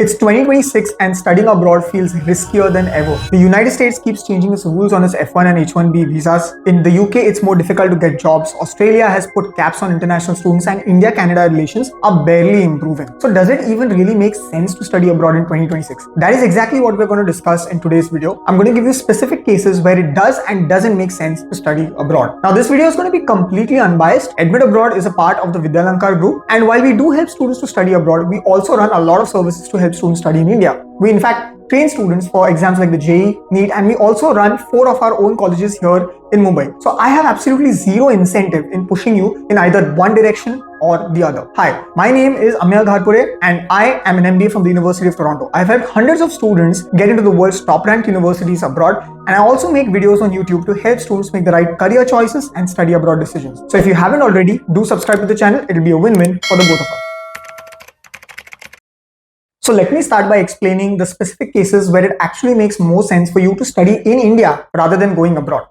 It's 2026 and studying abroad feels riskier than ever. The United States keeps changing its rules on its F1 and H1B visas. In the UK, it's more difficult to get jobs. Australia has put caps on international students, and India-Canada relations are barely improving. So does it even really make sense to study abroad in 2026? That is exactly what we're going to discuss in today's video. I'm going to give you specific cases where it does and doesn't make sense to study abroad. Now, this video is going to be completely unbiased. Admit Abroad is a part of the Vidyalankar group, and while we do help students to study abroad, we also run a lot of services to help students study in India. We in fact train students for exams like the JEE, NEET, and we also run 4 of our own colleges here in Mumbai. So I have absolutely zero incentive in pushing you in either one direction or the other. Hi, my name is Amya Gharpure and I am an MBA from the University of Toronto. I've helped hundreds of students get into the world's top ranked universities abroad, and I also make videos on YouTube to help students make the right career choices and study abroad decisions. So if you haven't already, do subscribe to the channel. It'll be a win-win for the both of us. So let me start by explaining the specific cases where it actually makes more sense for you to study in India rather than going abroad.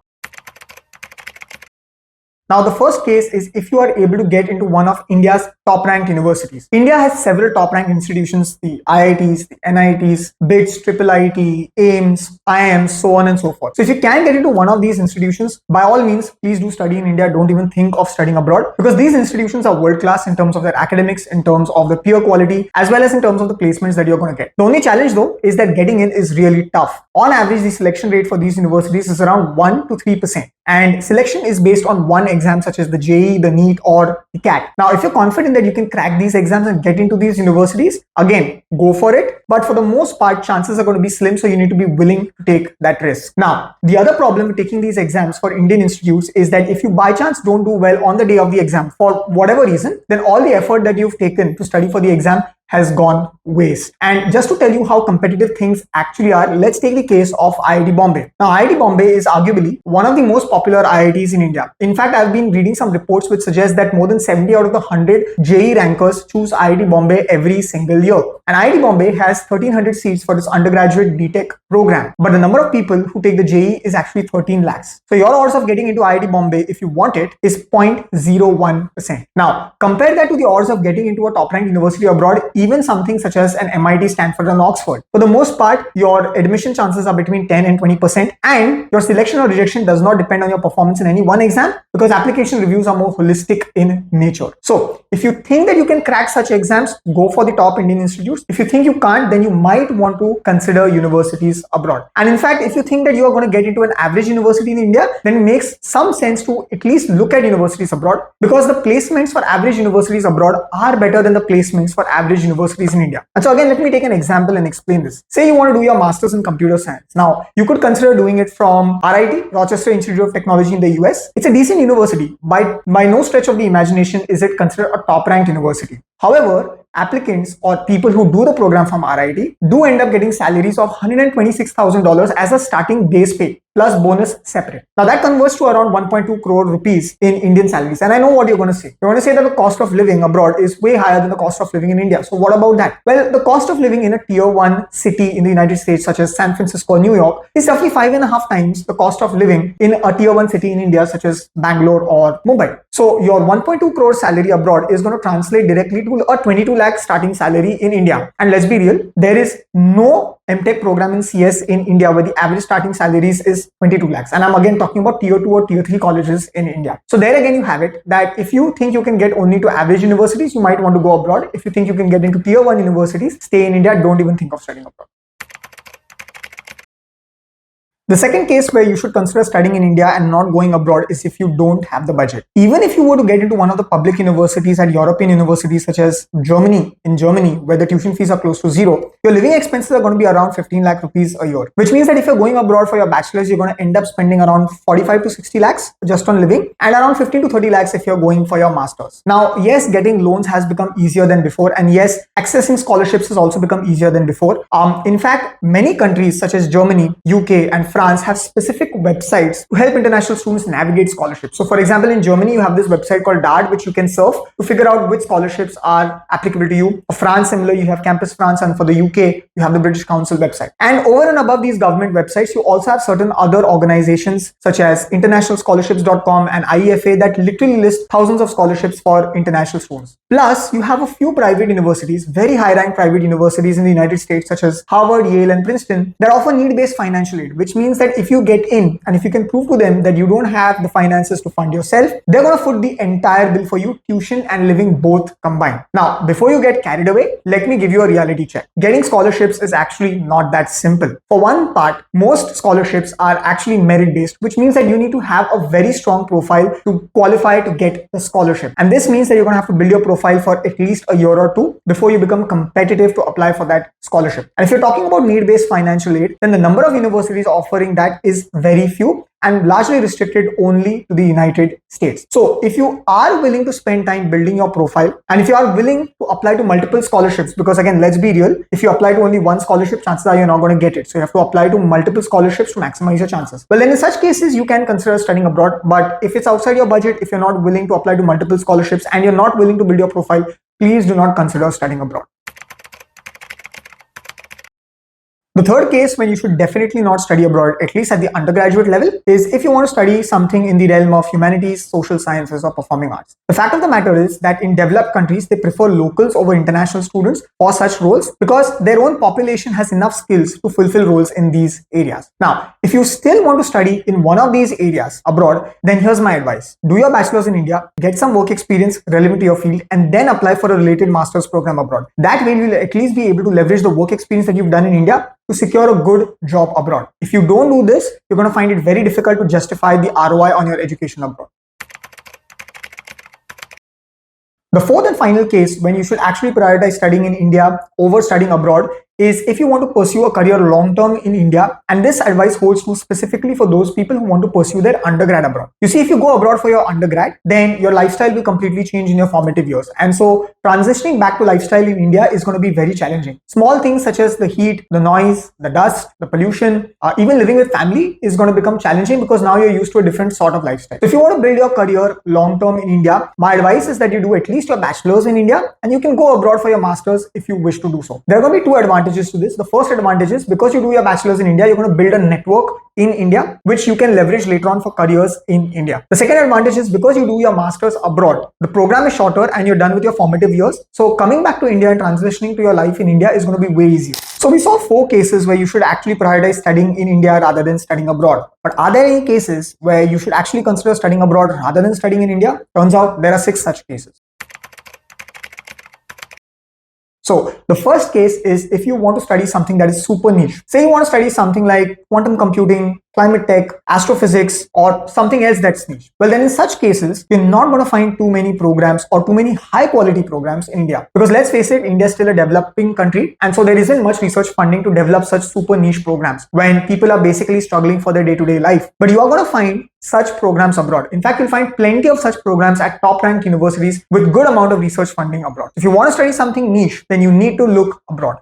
Now, the first case is if you are able to get into one of India's top-ranked universities. India has several top-ranked institutions, the IITs, the NITs, BITS, IIIT, AIMS, IIMs, so on and so forth. So if you can get into one of these institutions, by all means, please do study in India. Don't even think of studying abroad, because these institutions are world-class in terms of their academics, in terms of the peer quality, as well as in terms of the placements that you're going to get. The only challenge though is that getting in is really tough. On average, the selection rate for these universities is around 1 to 3%. And selection is based on one exam such as the JEE, the NEET, or the CAT. Now, if you're confident that you can crack these exams and get into these universities, again, go for it. But for the most part, chances are going to be slim, so you need to be willing to take that risk. Now, the other problem with taking these exams for Indian institutes is that if you by chance don't do well on the day of the exam for whatever reason, then all the effort that you've taken to study for the exam has gone waste. And just to tell you how competitive things actually are, let's take the case of IIT Bombay. Now, IIT Bombay is arguably one of the most popular IITs in India. In fact, I've been reading some reports which suggest that more than 70 out of the 100 JEE rankers choose IIT Bombay every single year. And IIT Bombay has 1300 seats for its undergraduate BTech program. But the number of people who take the JEE is actually 13 lakhs. So your odds of getting into IIT Bombay, if you want it, is 0.01%. Now, compare that to the odds of getting into a top-ranked university abroad, even something such as an MIT, Stanford, and Oxford. For the most part, your admission chances are between 10 and 20%, and your selection or rejection does not depend on your performance in any one exam, because application reviews are more holistic in nature. So if you think that you can crack such exams, go for the top Indian institutes. If you think you can't, then you might want to consider universities abroad. And in fact, if you think that you are going to get into an average university in India, then it makes some sense to at least look at universities abroad, because the placements for average universities abroad are better than the placements for average universities in India. And so again, let me take an example and explain this. Say you want to do your master's in computer science. Now, you could consider doing it from RIT, Rochester Institute of Technology in the US. It's a decent university. By no stretch of the imagination is it considered a top-ranked university. However, applicants or people who do the program from RIT do end up getting salaries of $126,000 as a starting base pay plus bonus separate. Now that converts to around 1.2 crore rupees in Indian salaries. And I know what you're going to say. You're going to say that the cost of living abroad is way higher than the cost of living in India. So what about that? Well, the cost of living in a tier 1 city in the United States, such as San Francisco or New York, is roughly 5.5 times the cost of living in a tier 1 city in India, such as Bangalore or Mumbai. So your 1.2 crore salary abroad is going to translate directly to a 22 lakh starting salary in India. And let's be real, there is no MTech program in CS in India where the average starting salaries is 22 lakhs. And I'm again talking about tier 2 or tier 3 colleges in India. So there again you have it, that if you think you can get only to average universities, you might want to go abroad. If you think you can get into tier 1 universities, stay in India. Don't even think of studying abroad. The second case where you should consider studying in India and not going abroad is if you don't have the budget. Even if you were to get into one of the public universities at European universities such as Germany, where the tuition fees are close to zero, your living expenses are going to be around 15 lakh rupees a year, which means that if you're going abroad for your bachelor's, you're going to end up spending around 45 to 60 lakhs just on living, and around 15 to 30 lakhs if you're going for your master's. Now, yes, getting loans has become easier than before, and yes, accessing scholarships has also become easier than before. In fact, many countries such as Germany, UK, and France France have specific websites to help international students navigate scholarships. So for example, in Germany, you have this website called DART, which you can surf to figure out which scholarships are applicable to you. For France, similar, you have Campus France, and for the UK, you have the British Council website. And over and above these government websites, you also have certain other organizations such as internationalscholarships.com and IEFA that literally list thousands of scholarships for international students. Plus, you have a few private universities, very high-ranked private universities in the United States, such as Harvard, Yale, and Princeton, that offer need-based financial aid, which means that if you get in and if you can prove to them that you don't have the finances to fund yourself, they're going to foot the entire bill for you, tuition and living both combined. Now, before you get carried away, let me give you a reality check. Getting scholarships is actually not that simple. For one part, most scholarships are actually merit-based, which means that you need to have a very strong profile to qualify to get the scholarship. And this means that you're going to have to build your profile for at least a year or two before you become competitive to apply for that scholarship. And if you're talking about need-based financial aid, then the number of universities offering that is very few and largely restricted only to the United States. So if you are willing to spend time building your profile, and if you are willing to apply to multiple scholarships, because again, let's be real, if you apply to only one scholarship, chances are you're not going to get it. So you have to apply to multiple scholarships to maximize your chances. Well, then in such cases, you can consider studying abroad. But if it's outside your budget, if you're not willing to apply to multiple scholarships and you're not willing to build your profile, please do not consider studying abroad. The third case when you should definitely not study abroad, at least at the undergraduate level, is if you want to study something in the realm of humanities, social sciences, or performing arts. The fact of the matter is that in developed countries, they prefer locals over international students for such roles because their own population has enough skills to fulfill roles in these areas. Now, if you still want to study in one of these areas abroad, then here's my advice. Do your bachelor's in India, get some work experience relevant to your field, and then apply for a related master's program abroad. That way, you'll at least be able to leverage the work experience that you've done in India to secure a good job abroad. If you don't do this, you're going to find it very difficult to justify the ROI on your education abroad. The fourth and final case when you should actually prioritize studying in India over studying abroad is if you want to pursue a career long-term in India, and this advice holds true specifically for those people who want to pursue their undergrad abroad. You see, if you go abroad for your undergrad, then your lifestyle will completely change in your formative years. And so transitioning back to lifestyle in India is going to be very challenging. Small things such as the heat, the noise, the dust, the pollution, even living with family is going to become challenging because now you're used to a different sort of lifestyle. So if you want to build your career long-term in India, my advice is that you do at least your bachelor's in India and you can go abroad for your master's if you wish to do so. There are going to be two advantages to this. The first advantage is because you do your bachelor's in India, you're going to build a network in India, which you can leverage later on for careers in India. The second advantage is because you do your master's abroad, the program is shorter and you're done with your formative years. So coming back to India and transitioning to your life in India is going to be way easier. So we saw 4 cases where you should actually prioritize studying in India rather than studying abroad. But are there any cases where you should actually consider studying abroad rather than studying in India? Turns out there are 6 such cases. So the first case is if you want to study something that is super niche. Say you want to study something like quantum computing, climate tech, astrophysics, or something else that's niche. Well, then in such cases, you're not going to find too many programs or too many high quality programs in India. Because let's face it, India is still a developing country. And so there isn't much research funding to develop such super niche programs when people are basically struggling for their day-to-day life. But you are going to find such programs abroad. In fact, you'll find plenty of such programs at top ranked universities with good amount of research funding abroad. If you want to study something niche, then you need to look abroad.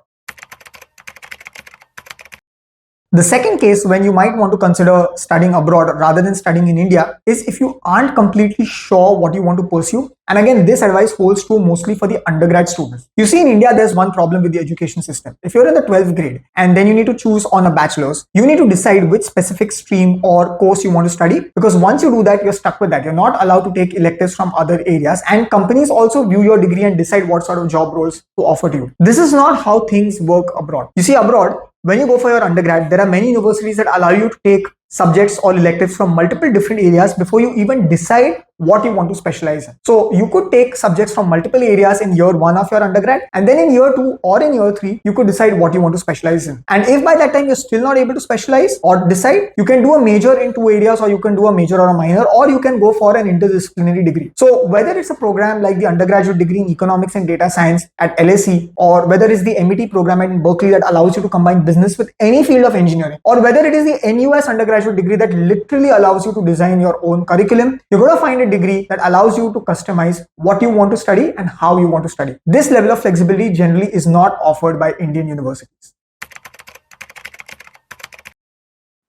The second case when you might want to consider studying abroad rather than studying in India is if you aren't completely sure what you want to pursue. And again, this advice holds true mostly for the undergrad students. You see, in India, there's one problem with the education system. If you're in the 12th grade and then you need to choose on a bachelor's, you need to decide which specific stream or course you want to study, because once you do that, you're stuck with that. You're not allowed to take electives from other areas, and companies also view your degree and decide what sort of job roles to offer to you. This is not how things work abroad. You see, abroad, when you go for your undergrad, there are many universities that allow you to take subjects or electives from multiple different areas before you even decide what you want to specialize in. So you could take subjects from multiple areas in year 1 of your undergrad, and then in year 2 or in year 3, you could decide what you want to specialize in. And if by that time you're still not able to specialize or decide, you can do a major in 2 areas, or you can do a major or a minor, or you can go for an interdisciplinary degree. So whether it's a program like the undergraduate degree in economics and data science at LSE, or whether it's the MET program at Berkeley that allows you to combine business with any field of engineering, or whether it is the NUS undergraduate degree that literally allows you to design your own curriculum, you're going to find a degree that allows you to customize what you want to study and how you want to study. This level of flexibility generally is not offered by Indian universities.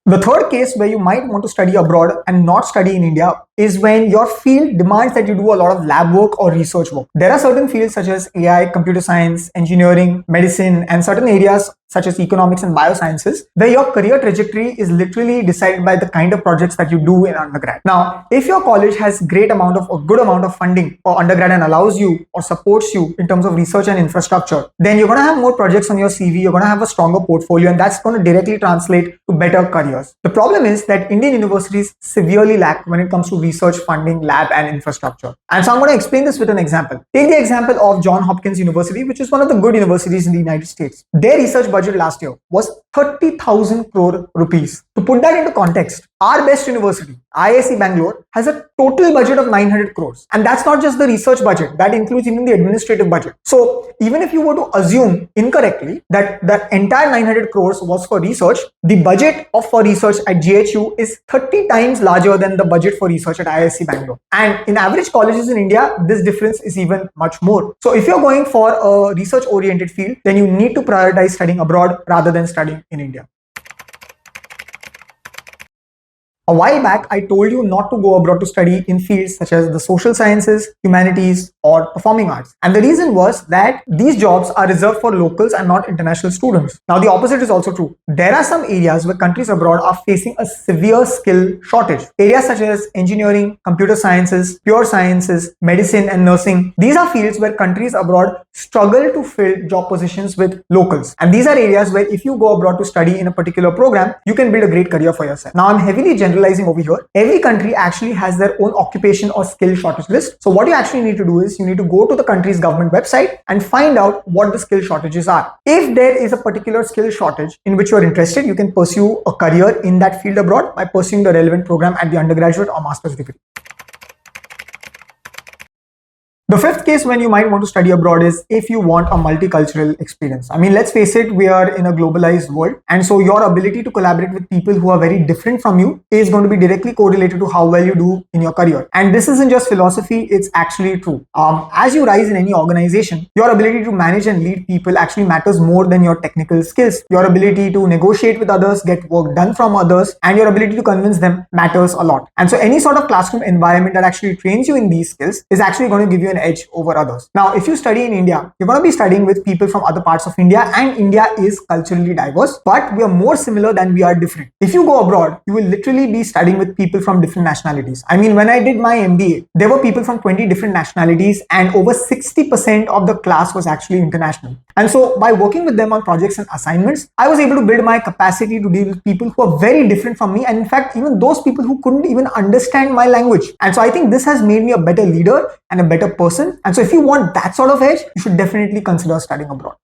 The third case where you might want to study abroad and not study in India is when your field demands that you do a lot of lab work or research work. There are certain fields such as AI, computer science, engineering, medicine, and certain areas such as economics and biosciences, where your career trajectory is literally decided by the kind of projects that you do in undergrad. Now, if your college has a good amount of funding for undergrad and allows you or supports you in terms of research and infrastructure, then you're going to have more projects on your CV, you're going to have a stronger portfolio, and that's going to directly translate to better careers. The problem is that Indian universities severely lack when it comes to research funding, lab, and infrastructure. And so I'm going to explain this with an example. Take the example of Johns Hopkins University, which is one of the good universities in the United States. Their research budget last year was 30,000 crore rupees. To put that into context, our best university, IISc Bangalore, has a total budget of 900 crores. And that's not just the research budget, that includes even the administrative budget. So even if you were to assume incorrectly that the entire 900 crores was for research, the budget for research at GHU is 30 times larger than the budget for research at IISc Bangalore. And in average colleges in India, this difference is even much more. So if you're going for a research oriented field, then you need to prioritize studying abroad rather than studying in India. A while back, I told you not to go abroad to study in fields such as the social sciences, humanities, or performing arts. And the reason was that these jobs are reserved for locals and not international students. Now, the opposite is also true. There are some areas where countries abroad are facing a severe skill shortage. Areas such as engineering, computer sciences, pure sciences, medicine, and nursing. These are fields where countries abroad struggle to fill job positions with locals. And these are areas where if you go abroad to study in a particular program, you can build a great career for yourself. Now, I'm heavily generalizing over here. Every country actually has their own occupation or skill shortage list. So what you actually need to do is you need to go to the country's government website and find out what the skill shortages are. If there is a particular skill shortage in which you are interested, you can pursue a career in that field abroad by pursuing the relevant program at the undergraduate or master's degree. The fifth case when you might want to study abroad is if you want a multicultural experience. I mean, let's face it, we are in a globalized world. And so your ability to collaborate with people who are very different from you is going to be directly correlated to how well you do in your career. And this isn't just philosophy, it's actually true. As you rise in any organization, your ability to manage and lead people actually matters more than your technical skills. Your ability to negotiate with others, get work done from others, and your ability to convince them matters a lot. And so any sort of classroom environment that actually trains you in these skills is actually going to give you an edge over others. Now, if you study in India, you're going to be studying with people from other parts of India, and India is culturally diverse, but we are more similar than we are different. If you go abroad, you will literally be studying with people from different nationalities. I mean, when I did my MBA, there were people from 20 different nationalities, and over 60% of the class was actually international. And so by working with them on projects and assignments, I was able to build my capacity to deal with people who are very different from me, and in fact, even those people who couldn't even understand my language. And so I think this has made me a better leader and a better person. And so if you want that sort of edge, you should definitely consider studying abroad.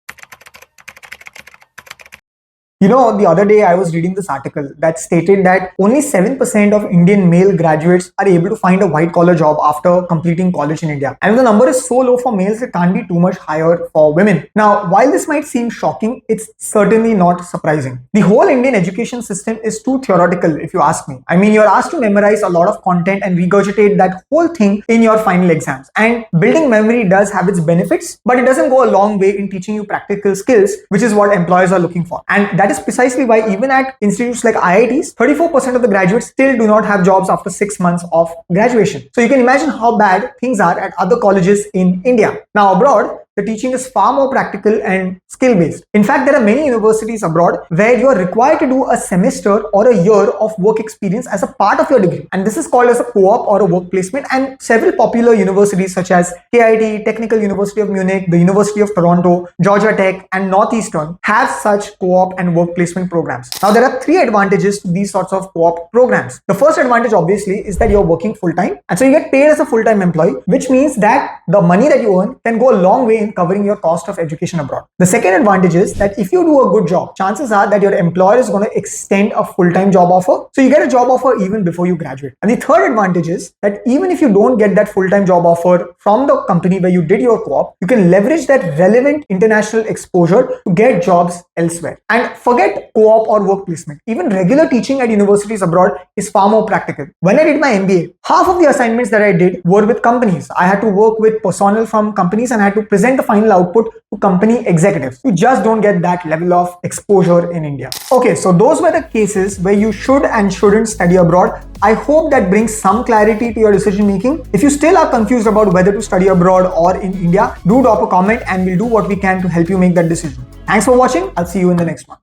You know, the other day I was reading this article that stated that only 7% of Indian male graduates are able to find a white collar job after completing college in India. And if the number is so low for males, it can't be too much higher for women. Now, while this might seem shocking, it's certainly not surprising. The whole Indian education system is too theoretical, if you ask me. I mean, you're asked to memorize a lot of content and regurgitate that whole thing in your final exams. And building memory does have its benefits, but it doesn't go a long way in teaching you practical skills, which is what employers are looking for. And that is precisely why even at institutes like IITs, 34% of the graduates still do not have jobs after 6 months of graduation. So you can imagine how bad things are at other colleges in India. Now abroad, the teaching is far more practical and skill-based. In fact, there are many universities abroad where you are required to do a semester or a year of work experience as a part of your degree. And this is called as a co-op or a work placement. And several popular universities such as KIT, Technical University of Munich, the University of Toronto, Georgia Tech, and Northeastern have such co-op and work placement programs. Now, there are three advantages to these sorts of co-op programs. The first advantage, obviously, is that you're working full-time. And so you get paid as a full-time employee, which means that the money that you earn can go a long way in covering your cost of education abroad. The second advantage is that if you do a good job, chances are that your employer is going to extend a full-time job offer. So you get a job offer even before you graduate. And the third advantage is that even if you don't get that full-time job offer from the company where you did your co-op, you can leverage that relevant international exposure to get jobs elsewhere. And forget co-op or work placement. Even regular teaching at universities abroad is far more practical. When I did my MBA, half of the assignments that I did were with companies. I had to work with personnel from companies and I had to present present the final output to company executives. You just don't get that level of exposure in India. Okay, so those were the cases where you should and shouldn't study abroad. I hope that brings some clarity to your decision making. If you still are confused about whether to study abroad or in India, do drop a comment and we'll do what we can to help you make that decision. Thanks for watching. I'll see you in the next one.